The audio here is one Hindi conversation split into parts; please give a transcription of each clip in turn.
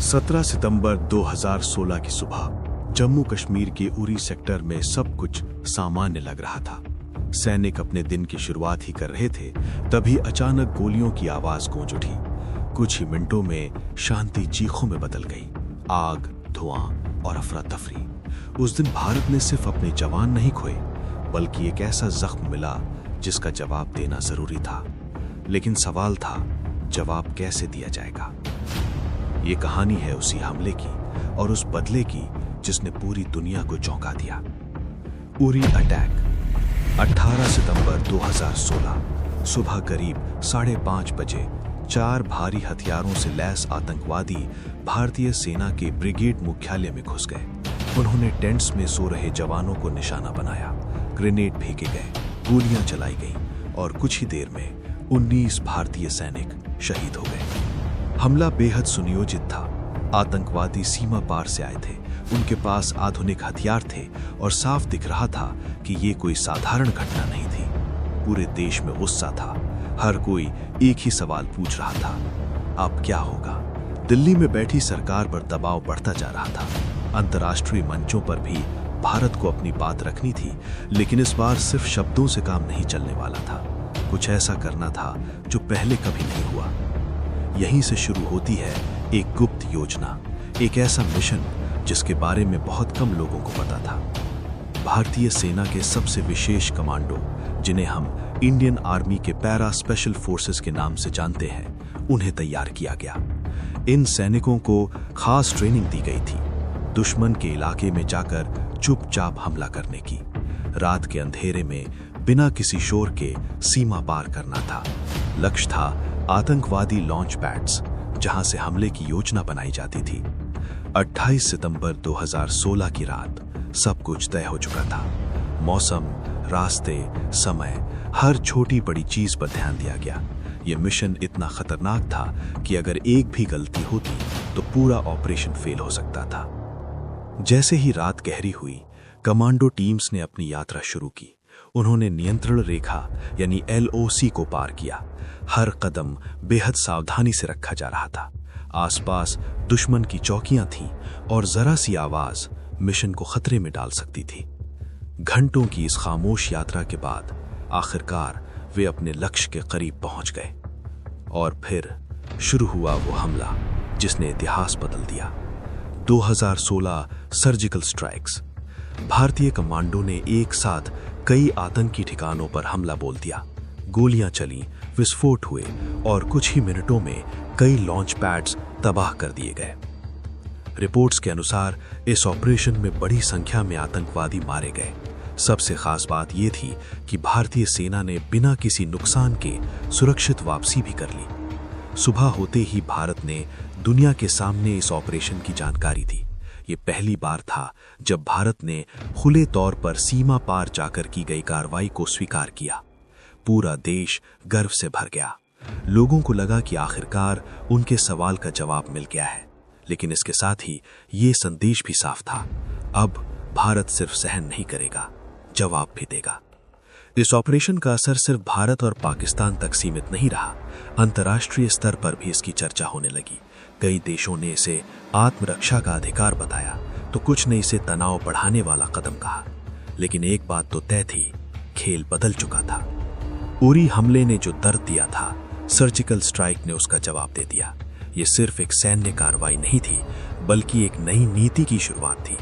17 सितंबर 2016 की सुबह जम्मू कश्मीर के उरी सेक्टर में सब कुछ सामान्य लग रहा था। सैनिक अपने दिन की शुरुआत ही कर रहे थे, तभी अचानक गोलियों की आवाज गूंज उठी। कुछ ही मिनटों में शांति चीखों में बदल गई। आग, धुआं और अफरा तफरी। उस दिन भारत ने सिर्फ अपने जवान नहीं खोए, बल्कि एक ऐसा जख्म मिला जिसका जवाब देना जरूरी था। लेकिन सवाल था, जवाब कैसे दिया जाएगा? ये कहानी है उसी हमले की और उस बदले की जिसने पूरी दुनिया को चौंका दिया। उरी अटैक 18 सितंबर 2016 सुबह करीब 5:30 बजे 4 भारी हथियारों से लैस आतंकवादी भारतीय सेना के ब्रिगेड मुख्यालय में घुस गए। उन्होंने टेंट्स में सो रहे जवानों को निशाना बनाया, ग्रेनेड फेंके गए, गोलियां चलाई गईं और कुछ ही देर में 19 भारतीय सैनिक शहीद हो गए। हमला बेहद सुनियोजित था। आतंकवादी सीमा पार से आए थे, उनके पास आधुनिक हथियार थे और साफ दिख रहा था कि ये कोई साधारण घटना नहीं थी। पूरे देश में गुस्सा था। हर कोई एक ही सवाल पूछ रहा था, अब क्या होगा? दिल्ली में बैठी सरकार पर दबाव बढ़ता जा रहा था। अंतर्राष्ट्रीय मंचों पर भी भारत को अपनी बात रखनी थी, लेकिन इस बार सिर्फ शब्दों से काम नहीं चलने वाला था। कुछ ऐसा करना था जो पहले कभी नहीं हुआ। यहीं से शुरू होती है एक गुप्त योजना, एक ऐसा मिशन जिसके बारे में बहुत कम लोगों को पता था। भारतीय सेना के सबसे विशेष कमांडो, जिन्हें हम इंडियन आर्मी के पैरा स्पेशल फोर्सेस के नाम से जानते हैं, उन्हें तैयार किया गया। इन सैनिकों को खास ट्रेनिंग दी गई थी, दुश्मन के इलाके में जाकर चुपचाप हमला करने की। रात के अंधेरे में बिना किसी शोर के सीमा पार करना था। लक्ष्य था आतंकवादी लॉन्च पैड्स, जहां से हमले की योजना बनाई जाती थी। 28 सितंबर 2016 की रात सब कुछ तय हो चुका था। मौसम, रास्ते, समय, हर छोटी बड़ी चीज पर ध्यान दिया गया। यह मिशन इतना खतरनाक था कि अगर एक भी गलती होती तो पूरा ऑपरेशन फेल हो सकता था। जैसे ही रात गहरी हुई, कमांडो टीम्स ने अपनी यात्रा शुरू की। उन्होंने नियंत्रण रेखा यानी LOC को पार किया। हर कदम बेहद सावधानी से रखा जा रहा था। आसपास दुश्मन की चौकियां थीं और जरा सी आवाज मिशन को खतरे में डाल सकती थी। घंटों की इस खामोश यात्रा के बाद आखिरकार वे अपने लक्ष्य के करीब पहुंच गए। और फिर शुरू हुआ वो हमला जिसने इतिहास बदल दिया। 2016 सर्जिकल स्ट्राइक्स। भारतीय कमांडो ने एक साथ कई आतंकी ठिकानों पर हमला बोल दिया। गोलियां चलीं, विस्फोट हुए और कुछ ही मिनटों में कई लॉन्च पैड्स तबाह कर दिए गए। रिपोर्ट्स के अनुसार इस ऑपरेशन में बड़ी संख्या में आतंकवादी मारे गए। सबसे खास बात यह थी कि भारतीय सेना ने बिना किसी नुकसान के सुरक्षित वापसी भी कर ली। सुबह होते ही भारत ने दुनिया के सामने इस ऑपरेशन की जानकारी दी। ये पहली बार था जब भारत ने खुले तौर पर सीमा पार जाकर की गई कार्रवाई को स्वीकार किया। पूरा देश गर्व से भर गया। लोगों को लगा कि आखिरकार उनके सवाल का जवाब मिल गया है। लेकिन इसके साथ ही ये संदेश भी साफ था, अब भारत सिर्फ सहन नहीं करेगा, जवाब भी देगा। इस ऑपरेशन का असर सिर्फ भारत और पाकिस्तान तक सीमित नहीं रहा। अंतर्राष्ट्रीय स्तर पर भी इसकी चर्चा होने लगी। कई देशों ने इसे आत्मरक्षा का अधिकार बताया, तो कुछ ने इसे तनाव बढ़ाने वाला कदम कहा। लेकिन एक बात तो तय थी, खेल बदल चुका था। उरी हमले ने जो दर्द दिया था, सर्जिकल स्ट्राइक ने उसका जवाब दे दिया। ये सिर्फ एक सैन्य कार्रवाई नहीं थी, बल्कि एक नई नीति की शुरुआत थी।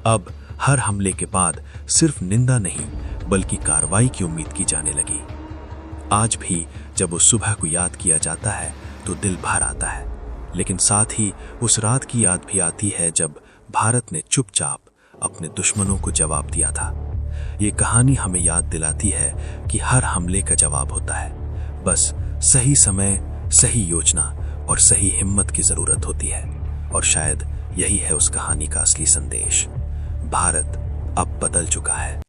अब हर हमले के बाद सिर्फ निंदा नहीं, बल्कि कार्रवाई की उम्मीद की जाने लगी। आज भी जब उस सुबह को याद किया जाता है तो दिल भर आता है, लेकिन साथ ही उस रात की याद भी आती है जब भारत ने चुपचाप अपने दुश्मनों को जवाब दिया था। ये कहानी हमें याद दिलाती है कि हर हमले का जवाब होता है, बस सही समय, सही योजना और सही हिम्मत की जरूरत होती है। और शायद यही है उस कहानी का असली संदेश। भारत अब बदल चुका है।